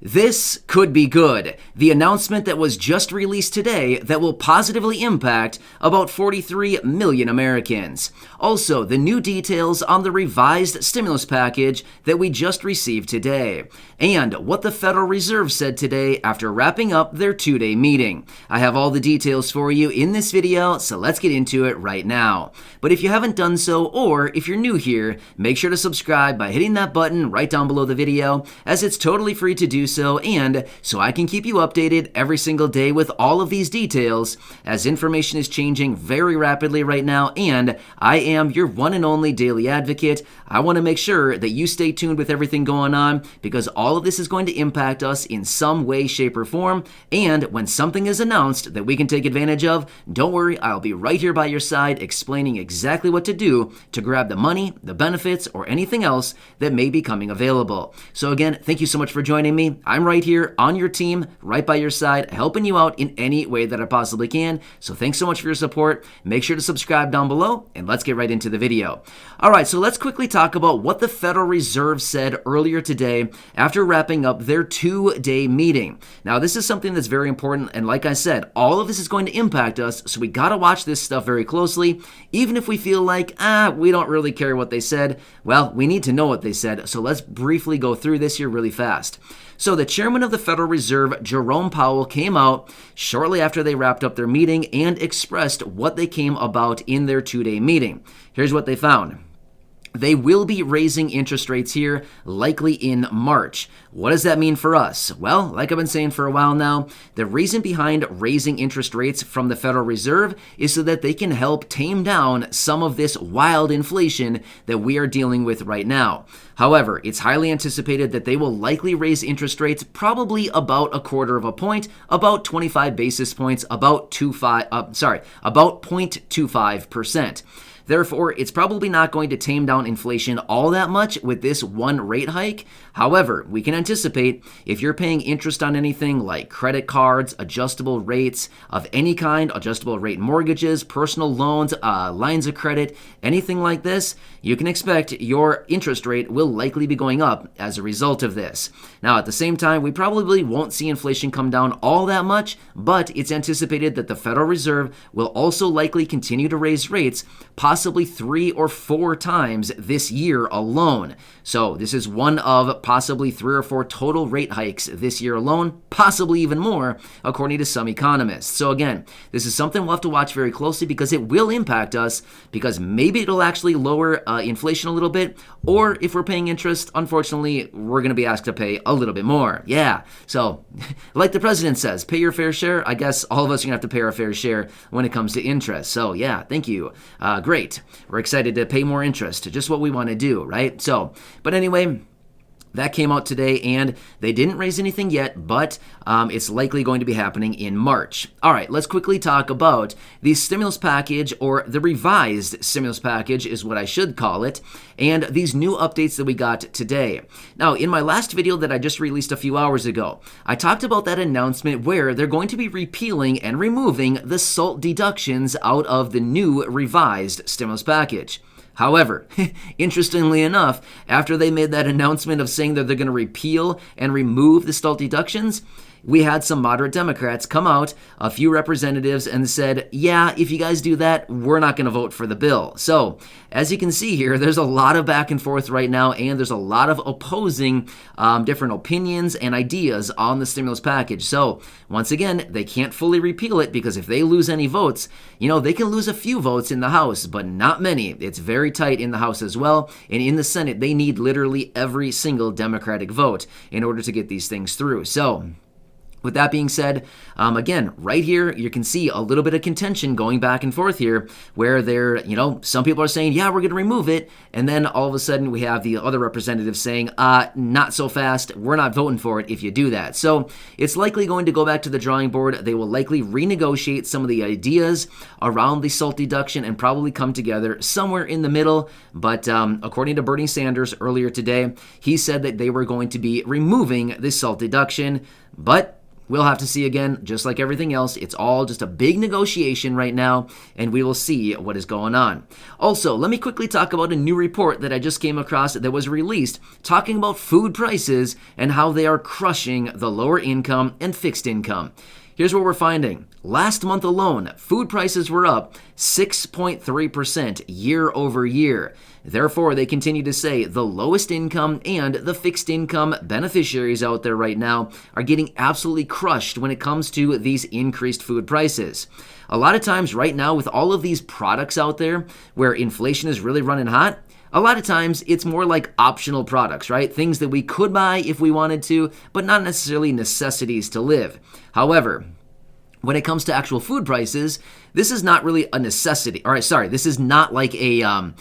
This could be good. The announcement that was just released today that will positively impact about 43 million Americans. Also, the new details on the revised stimulus package that we just received today. And what the Federal Reserve said today after wrapping up their two-day meeting. I have all the details for you in this video, so let's get into it right now. But if you haven't done so, or if you're new here, make sure to subscribe by hitting that button right down below the video, as it's totally free to do so, and so I can keep you updated every single day with all of these details, as information is changing very rapidly right now, and I am your one and only daily advocate. I want to make sure that you stay tuned with everything going on, because all of this is going to impact us in some way, shape, or form, and when something is announced that we can take advantage of, don't worry, I'll be right here by your side explaining exactly what to do to grab the money, the benefits, or anything else that may be coming available. So again, thank you so much for joining me. I'm right here on your team, right by your side, helping you out in any way that I possibly can. So thanks so much for your support. Make sure to subscribe down below, and let's get right into the video. All right, so let's quickly talk about what the Federal Reserve said earlier today after wrapping up their two-day meeting. Now, this is something that's very important, and like I said, all of this is going to impact us, so we got to watch this stuff very closely. Even if we feel like, we don't really care what they said, well, we need to know what they said, so let's briefly go through this here really fast. So the chairman of the Federal Reserve, Jerome Powell, came out shortly after they wrapped up their meeting and expressed what they came about in their two-day meeting. Here's what they found. They will be raising interest rates here, likely in March. What does that mean for us? Well, like I've been saying for a while now, the reason behind raising interest rates from the Federal Reserve is so that they can help tame down some of this wild inflation that we are dealing with right now. However, it's highly anticipated that they will likely raise interest rates probably about 1/4 of a point, about 25 basis points, about 0.25%. Therefore, it's probably not going to tame down inflation all that much with this one rate hike. However, we can anticipate if you're paying interest on anything like credit cards, adjustable rates of any kind, adjustable rate mortgages, personal loans, lines of credit, anything like this, you can expect your interest rate will likely be going up as a result of this. Now, at the same time, we probably won't see inflation come down all that much, but it's anticipated that the Federal Reserve will also likely continue to raise rates, possibly 3 or 4 times this year alone. So this is one of possibly 3 or 4 total rate hikes this year alone, possibly even more, according to some economists. So again, this is something we'll have to watch very closely because it will impact us, because maybe it'll actually lower inflation a little bit, or if we're paying interest, unfortunately, we're going to be asked to pay a little bit more. Yeah, so like the president says, pay your fair share. I guess all of us are going to have to pay our fair share when it comes to interest. So yeah, thank you. Great. We're excited to pay more interest, just what we want to do, right? So, but anyway, that came out today, and they didn't raise anything yet, but it's likely going to be happening in March. All right, let's quickly talk about the stimulus package, or the revised stimulus package is what I should call it, and these new updates that we got today. Now, in my last video that I just released a few hours ago, I talked about that announcement where they're going to be repealing and removing the SALT deductions out of the new revised stimulus package. However, interestingly enough, after they made that announcement of saying that they're going to repeal and remove the SALT deductions, we had some moderate Democrats come out, a few representatives, and said, yeah, if you guys do that, we're not going to vote for the bill. So, as you can see here, there's a lot of back and forth right now, and there's a lot of opposing different opinions and ideas on the stimulus package. So, once again, they can't fully repeal it, because if they lose any votes, they can lose a few votes in the House, but not many. It's very tight in the House as well, and in the Senate, they need literally every single Democratic vote in order to get these things through. So, with that being said, again, right here, you can see a little bit of contention going back and forth here, where some people are saying, yeah, we're going to remove it, and then all of a sudden we have the other representatives saying, not so fast, we're not voting for it if you do that. So it's likely going to go back to the drawing board. They will likely renegotiate some of the ideas around the SALT deduction and probably come together somewhere in the middle. But according to Bernie Sanders earlier today, he said that they were going to be removing the SALT deduction, but we'll have to see again, just like everything else. It's all just a big negotiation right now, and we will see what is going on. Also, let me quickly talk about a new report that I just came across that was released talking about food prices and how they are crushing the lower income and fixed income. Here's what we're finding. Last month alone, food prices were up 6.3% year over year. Therefore, they continue to say the lowest income and the fixed income beneficiaries out there right now are getting absolutely crushed when it comes to these increased food prices. A lot of times right now with all of these products out there where inflation is really running hot, a lot of times it's more like optional products, right? Things that we could buy if we wanted to, but not necessarily necessities to live. However, when it comes to actual food prices, this is not really a necessity. All right, sorry, this is not like a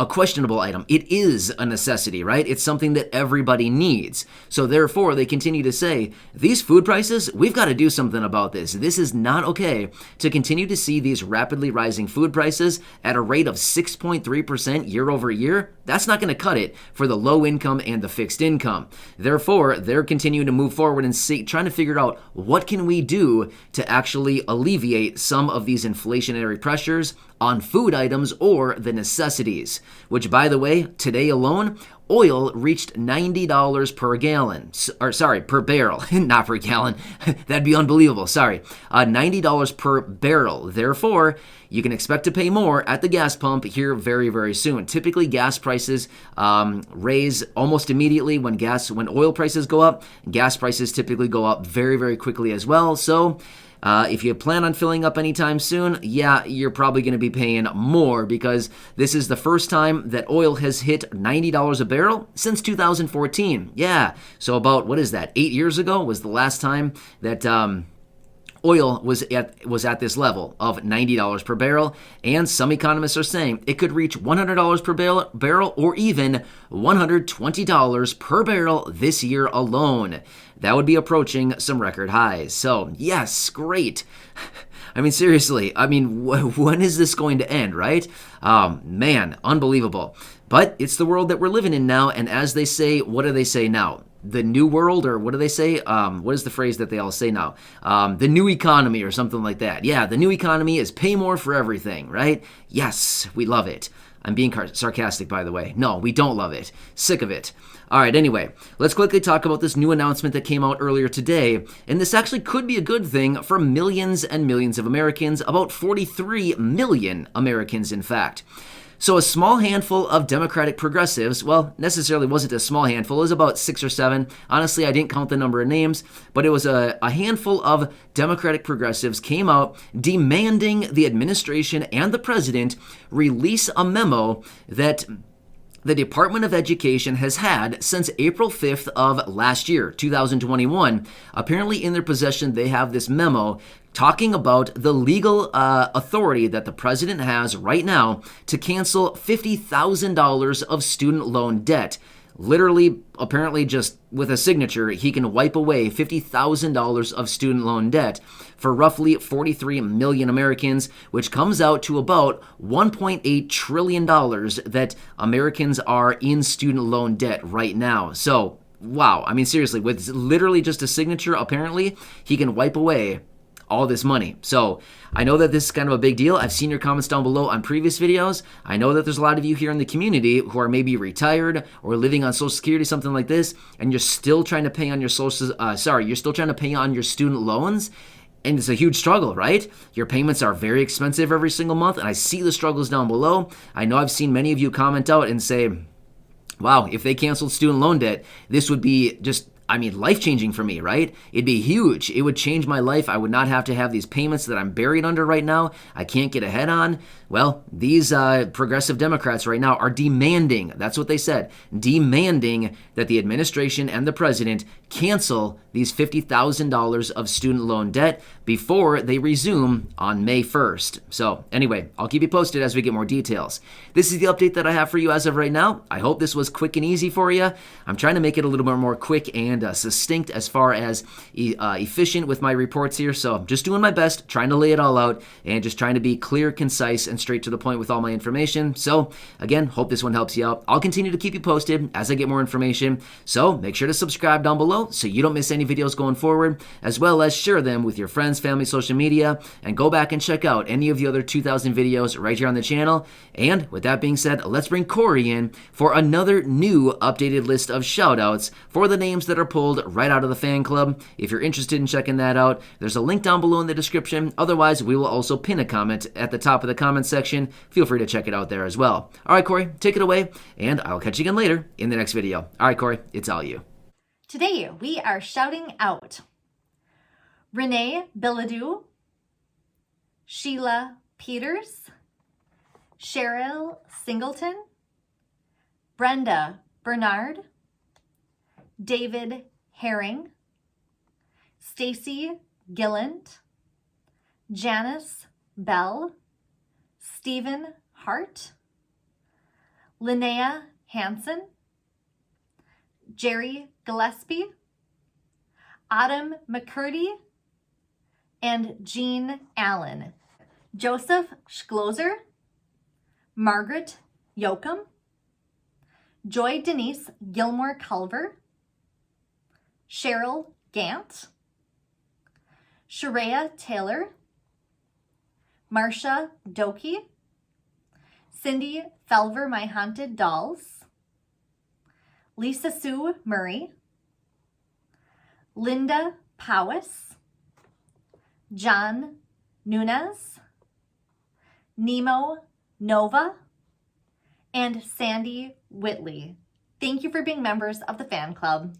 questionable item. It is a necessity, right? It's something that everybody needs. So therefore, they continue to say, these food prices, we've got to do something about this. This is not okay to continue to see these rapidly rising food prices at a rate of 6.3% year over year. That's not going to cut it for the low income and the fixed income. Therefore, they're continuing to move forward and trying to figure out what can we do to actually alleviate some of these inflationary pressures on food items or the necessities, which, by the way, today alone, oil reached $90 per gallon, per barrel, not per gallon. That'd be unbelievable. $90 per barrel. Therefore, you can expect to pay more at the gas pump here very, very soon. Typically, gas prices raise almost immediately when oil prices go up. Gas prices typically go up very, very quickly as well. So, if you plan on filling up anytime soon, yeah, you're probably going to be paying more because this is the first time that oil has hit $90 a barrel since 2014. Yeah, so about, 8 years ago was the last time that oil was at this level of $90 per barrel, and some economists are saying it could reach $100 per barrel or even $120 per barrel this year alone. That would be approaching some record highs. So, yes, great. I mean, seriously, when is this going to end, right? Man, unbelievable. But it's the world that we're living in now, and as they say, what do they say now? The new world, or what do they say? What is the phrase that they all say now? The new economy or something like that. Yeah, the new economy is pay more for everything, right? Yes, we love it. I'm being sarcastic, by the way. No, we don't love it. Sick of it. All right, anyway, let's quickly talk about this new announcement that came out earlier today. And this actually could be a good thing for millions and millions of Americans, about 43 million Americans, in fact. So a small handful of Democratic progressives, well, necessarily wasn't a small handful, it was about 6 or 7. Honestly, I didn't count the number of names, but it was a handful of Democratic progressives came out demanding the administration and the president release a memo that the Department of Education has had since April 5th of last year, 2021. Apparently in their possession, they have this memo talking about the legal authority that the president has right now to cancel $50,000 of student loan debt. Literally, apparently just with a signature, he can wipe away $50,000 of student loan debt for roughly 43 million Americans, which comes out to about $1.8 trillion that Americans are in student loan debt right now. So, wow. I mean, seriously, with literally just a signature, apparently, he can wipe away all this money. So I know that this is kind of a big deal. I've seen your comments down below on previous videos. I know that there's a lot of you here in the community who are maybe retired or living on Social Security, something like this, and you're still trying to pay on your you're still trying to pay on your student loans. And it's a huge struggle, right? Your payments are very expensive every single month, and I see the struggles down below. I know I've seen many of you comment out and say, wow, if they canceled student loan debt, this would be just life-changing for me, right? It'd be huge. It would change my life. I would not have to have these payments that I'm buried under right now. I can't get ahead on. Well, these progressive Democrats right now are demanding, that's what they said, demanding that the administration and the president cancel these $50,000 of student loan debt before they resume on May 1st. So anyway, I'll keep you posted as we get more details. This is the update that I have for you as of right now. I hope this was quick and easy for you. I'm trying to make it a little bit more quick and and succinct as far as efficient with my reports here. So I'm just doing my best, trying to lay it all out and just trying to be clear, concise, and straight to the point with all my information. So again, hope this one helps you out. I'll continue to keep you posted as I get more information. So make sure to subscribe down below so you don't miss any videos going forward, as well as share them with your friends, family, social media, and go back and check out any of the other 2,000 videos right here on the channel. And with that being said, let's bring Corey in for another new updated list of shoutouts for the names that are pulled right out of the fan club. If you're interested in checking that out, there's a link down below in the description. Otherwise, we will also pin a comment at the top of the comment section. Feel free to check it out there as well. All right, Corey, take it away, and I'll catch you again later in the next video. All right, Corey, it's all you. Today, we are shouting out Renee Bilodeau, Sheila Peters, Cheryl Singleton, Brenda Bernard, David Herring, Stacy Gilland, Janice Bell, Stephen Hart, Linnea Hansen, Jerry Gillespie, Autumn McCurdy, and Jean Allen, Joseph Schloser, Margaret Yoakum, Joy Denise Gilmore Culver, Cheryl Gant, Sharia Taylor, Marcia Doki, Cindy Felver My Haunted Dolls, Lisa Sue Murray, Linda Powis, John Nunez, Nemo Nova, and Sandy Whitley. Thank you for being members of the fan club.